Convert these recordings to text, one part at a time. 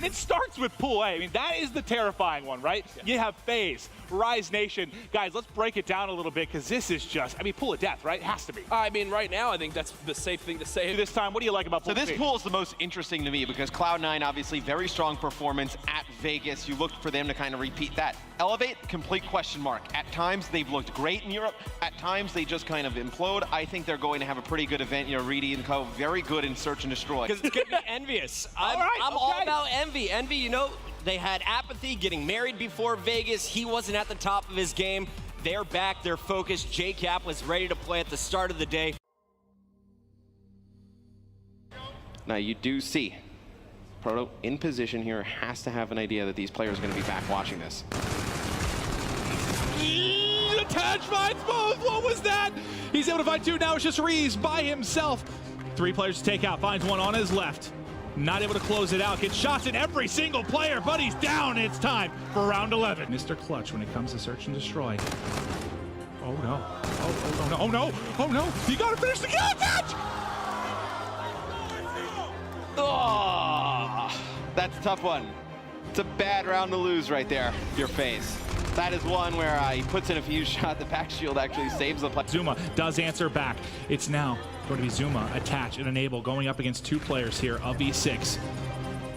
And it starts with Pool A. I mean, that is the terrifying one, right? Yeah. You have FaZe, Rise Nation. Guys, let's break it down a little bit, because this is just, I mean, Pool of Death, right? It has to be. I mean, right now, I think that's the safe thing to say. This time, what do you like about Pool So this B? pool is the most interesting to me, because Cloud9, obviously, very strong performance at Vegas. You looked for them to kind of repeat that. Elevate, complete question mark. At times, they've looked great in Europe. At times, they just kind of implode. I think they're going to have a pretty good event. You know, Reedy and co, very good in search and destroy. Because it's going to be envious. I'm all about Envy. Envy, you know, they had apathy, getting married before Vegas. He wasn't at the top of his game. They're back, they're focused. JCap was ready to play at the start of the day. Now, you do see Proto in position here, has to have an idea that these players are going to be back watching this. Attach finds both. What was that? He's able to find two. Now it's just Reese by himself. 3 players to take out. Finds one on his left. Not able to close it out. Gets shots at every single player, but he's down. It's time for round 11. Mr. Clutch when it comes to search and destroy. Oh no. Oh no. Oh no. Oh no. You gotta finish the kill attach! Oh, that's a tough one. It's a bad round to lose right there, your face. That is one where he puts in a few shots. The back shield actually saves the play. Zuma does answer back. It's now going to be Zuma, attach, and enable, going up against 2 players here of E6.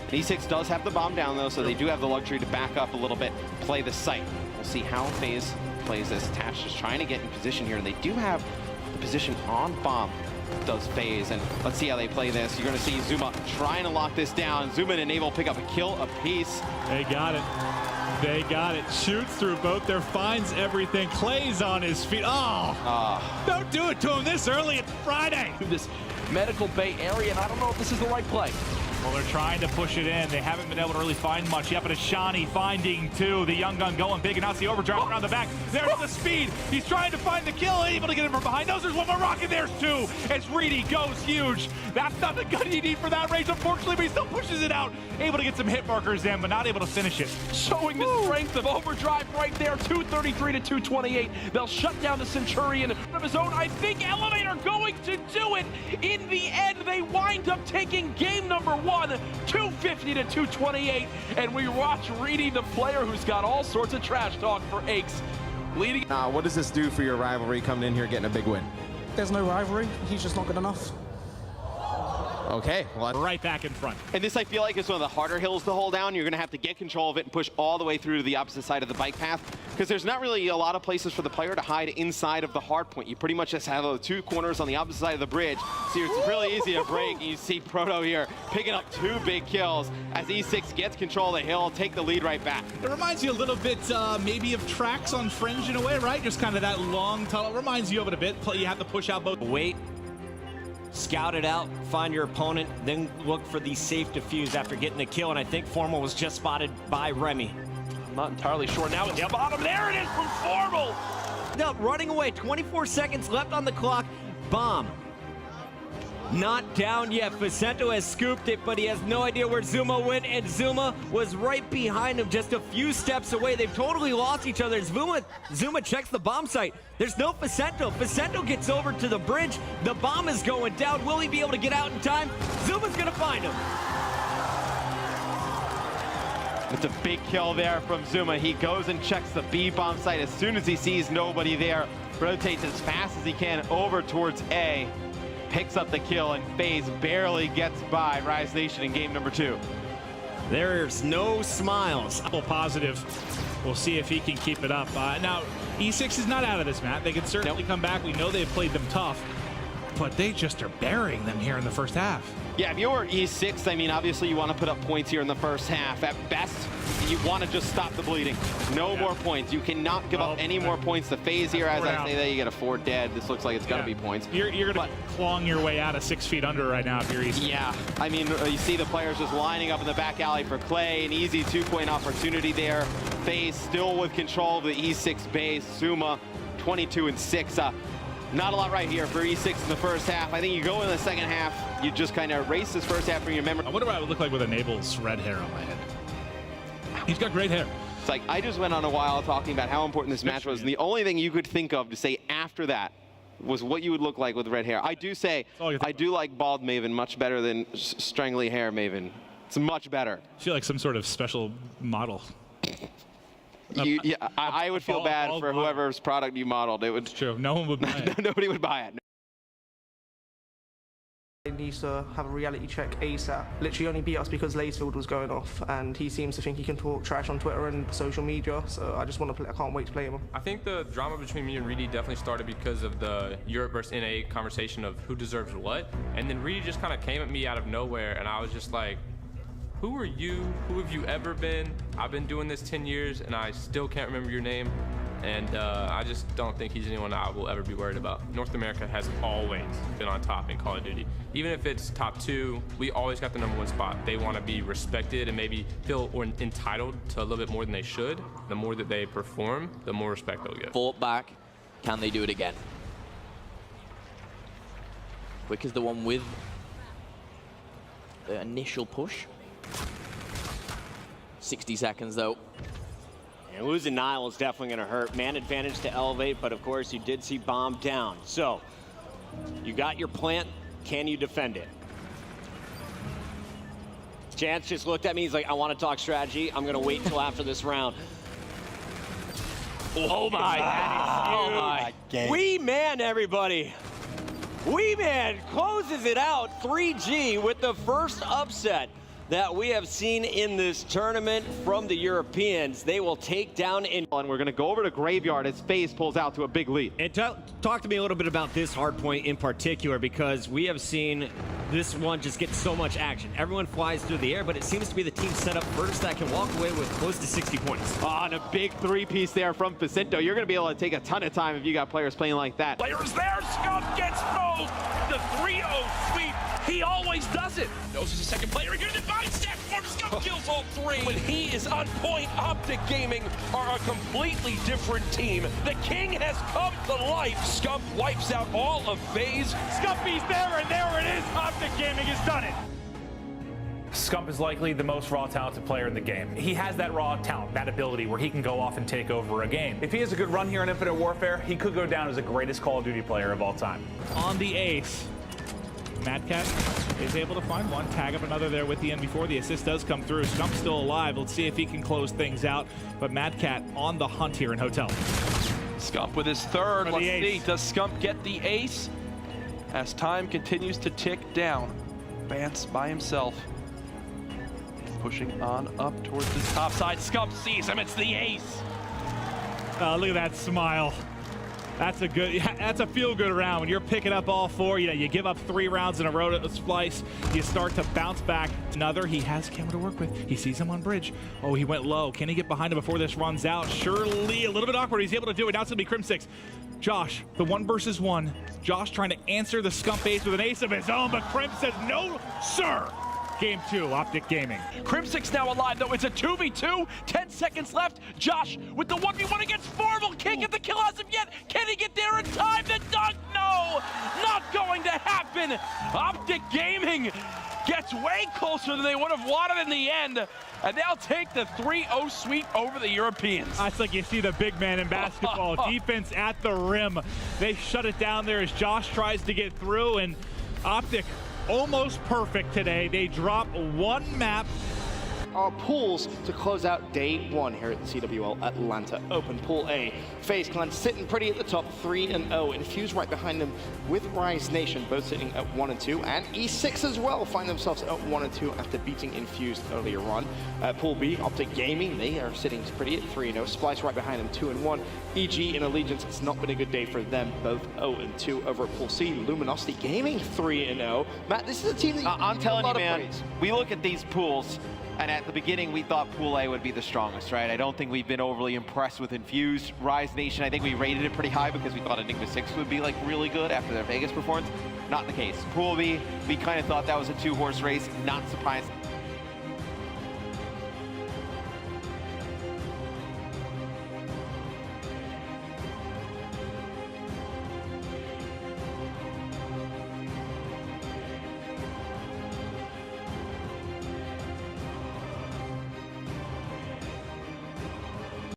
E6 does have the bomb down, though, so they do have the luxury to back up a little bit, play the site. We'll see how FaZe plays this. Attach just trying to get in position here, and they do have the position on bomb. Does FaZe, and let's see how they play this. You're going to see Zuma trying to lock this down. Zuma and Enable pick up a kill apiece. They got it. They got it. Shoots through both their finds everything. Clay's on his feet. Oh, don't do it to him this early. It's Friday. This medical bay area, and I don't know if this is the right play. Well, they're trying to push it in. They haven't been able to really find much yet, but Ashani finding 2. The young gun going big, and now it's the overdrive around the back. There's the speed. He's trying to find the kill, able to get him from behind. Knows there's one more rocket. There's 2. As Reedy goes huge. That's not the gun you need for that race, unfortunately, but he still pushes it out. Able to get some hit markers in, but not able to finish it. Showing the strength of overdrive right there, 233 to 228. They'll shut down the Centurion of his own. I think Elevator going to do it. In the end, they wind up taking game number 1. 250 to 228, and we watch Reedy, the player who's got all sorts of trash talk for Aches, leading. What does this do for your rivalry coming in here getting a big win? There's no rivalry. He's just not good enough. Okay, well, right back in front. And this, I feel like, is one of the harder hills to hold down. You're going to have to get control of it and push all the way through to the opposite side of the bike path, because there's not really a lot of places for the player to hide inside of the hard point. You pretty much just have the 2 corners on the opposite side of the bridge, so it's really easy to break. And you see Proto here picking up 2 big kills as E6 gets control of the hill, take the lead right back. It reminds you a little bit maybe of tracks on Fringe in a way, right? Just kind of that long tunnel. Reminds you of it a bit. You have to push out both. Wait. Scout it out, find your opponent, then look for the safe defuse after getting the kill, and I think Formal was just spotted by Remy. I'm not entirely sure. Now it's bottom. There it is from Formal. No, running away, 24 seconds left on the clock. Bomb. Not down yet. Facento has scooped it, but he has no idea where Zuma went, and Zuma was right behind him, just a few steps away. They've totally lost each other. Zuma checks the bomb site. There's no Facento. Facento gets over to the bridge. The bomb is going down. Will he be able to get out in time? Zuma's gonna find him. It's a big kill there from Zuma. He goes and checks the B bomb site as soon as he sees nobody there. Rotates as fast as he can over towards A. Picks up the kill, and FaZe barely gets by Rise Nation in game number 2. There's no smiles. Positive. We'll see if he can keep it up. Now, E6 is not out of this, Matt. They can certainly come back. We know they've played them tough, but they just are burying them here in the first half. Yeah, if you're E6, I mean, obviously you want to put up points here in the first half. At best, you want to just stop the bleeding. No more points. You cannot give up any more points to FaZe here. As I say that, you get a 4 dead. This looks like it's going to be points. You're going to clawing your way out of 6 feet under right now if you're E6. Yeah, I mean, you see the players just lining up in the back alley for Clay. An easy 2-point opportunity there. FaZe still with control of the E6 base. Zuma, 22 and 6. Not a lot right here for E6 in the first half. I think you go in the second half, you just kind of erase this first half from your memory. I wonder what I would look like with Enable's red hair on my head. He's got great hair. It's like, I just went on a while talking about how important this match was, and the only thing you could think of to say after that was what you would look like with red hair. I do say, I do like bald Maven much better than strangly hair Maven. It's much better. I feel like some sort of special model. I would feel bad for whoever's product you modeled. It would. True. No one would buy it. Nobody would buy it. He needs to have a reality check ASAP. Literally only beat us because Lacefield was going off, and he seems to think he can talk trash on Twitter and social media. So I just want to play. I can't wait to play him. I think the drama between me and Reedy definitely started because of the Europe versus NA conversation of who deserves what, and then Reedy just kind of came at me out of nowhere, and I was just like, who are you? Who have you ever been? I've been doing this 10 years, and I still can't remember your name. And I just don't think he's anyone I will ever be worried about. North America has always been on top in Call of Duty. Even if it's top 2, we always got the #1 spot. They want to be respected and maybe feel entitled to a little bit more than they should. The more that they perform, the more respect they'll get. Fought back. Can they do it again? Quick is the one with the initial push. 60 seconds though. And losing Nile is definitely going to hurt. Man advantage to elevate, but of course you did see bomb down. So you got your plant. Can you defend it? Chance just looked at me. He's like, I want to talk strategy. I'm going to wait until after this round. Oh my, that is huge. Wee Man, everybody. Wee Man closes it out 3G with the first upset that we have seen in this tournament from the Europeans. They will take down in. And we're going to go over to Graveyard as FaZe pulls out to a big lead. And talk to me a little bit about this hard point in particular, because we have seen this one just get so much action. Everyone flies through the air, but it seems to be the team set up first that can walk away with close to 60 points. On a big 3-piece there from Facento. You're going to be able to take a ton of time if you got players playing like that. Players there, Scump gets both. The 3-0 sweep. He always does it. Knows he's a second player. Here's the divine step for Scump kills all 3. When he is on point, Optic Gaming are a completely different team. The king has come to life. Scump wipes out all of FaZe. Scumpy's there, and there it is. Optic Gaming has done it. Scump is likely the most raw talented player in the game. He has that raw talent, that ability where he can go off and take over a game. If he has a good run here in Infinite Warfare, he could go down as the greatest Call of Duty player of all time. On the ace, Madcat is able to find one, tag up another there with the end before the assist does come through. Scump's still alive. Let's see if he can close things out. But Madcat on the hunt here in Hotel. Scump with his third. Let's ace. see. Does Scump get the ace? As time continues to tick down, Vance by himself. Pushing on up towards the top side. Scump sees him. It's the ace. Oh, look at that smile. That's a feel-good round. When you're picking up all 4, you give up 3 rounds in a row to Splice, you start to bounce back. Another, he has Camo to work with. He sees him on bridge. Oh, he went low. Can he get behind him before this runs out? Surely a little bit awkward. He's able to do it. Now it's going to be Crim6. Josh, the 1 versus 1. Josh trying to answer the Scump ace with an ace of his own, but Crim says, no, sir. Game 2, Optic Gaming. Crim6 now alive, though. It's a 2v2. 10 seconds left. Josh with the 1v1 against Marvel. Can't get the kill as of yet. Can he get there in time? The dunk? No, not going to happen. Optic Gaming gets way closer than they would have wanted in the end. And they'll take the 3-0 sweep over the Europeans. That's like you see the big man in basketball. Defense at the rim. They shut it down there as Josh tries to get through, and Optic almost perfect today. They drop 1 map. Our pools to close out day 1 here at the CWL Atlanta Open. Pool A, FaZe Clan sitting pretty at the top, 3-0. Infuse right behind them with Rise Nation, both sitting at 1-2. And E6 as well find themselves at 1-2 after beating Infused earlier on. Pool B, Optic Gaming, they are sitting pretty at 3-0. Splice right behind them, 2-1. EG and Allegiance, it's not been a good day for them, both 0-2 over at Pool C. Luminosity Gaming, 3-0. Matt, this is a team that I'm telling you, man, praise. we look at these pools, and at the beginning, we thought Pool A would be the strongest, right? I don't think we've been overly impressed with Infused. Rise Nation, I think we rated it pretty high because we thought Enigma 6 would be like really good after their Vegas performance. Not the case. Pool B, we kind of thought that was a 2-horse race. Not surprised.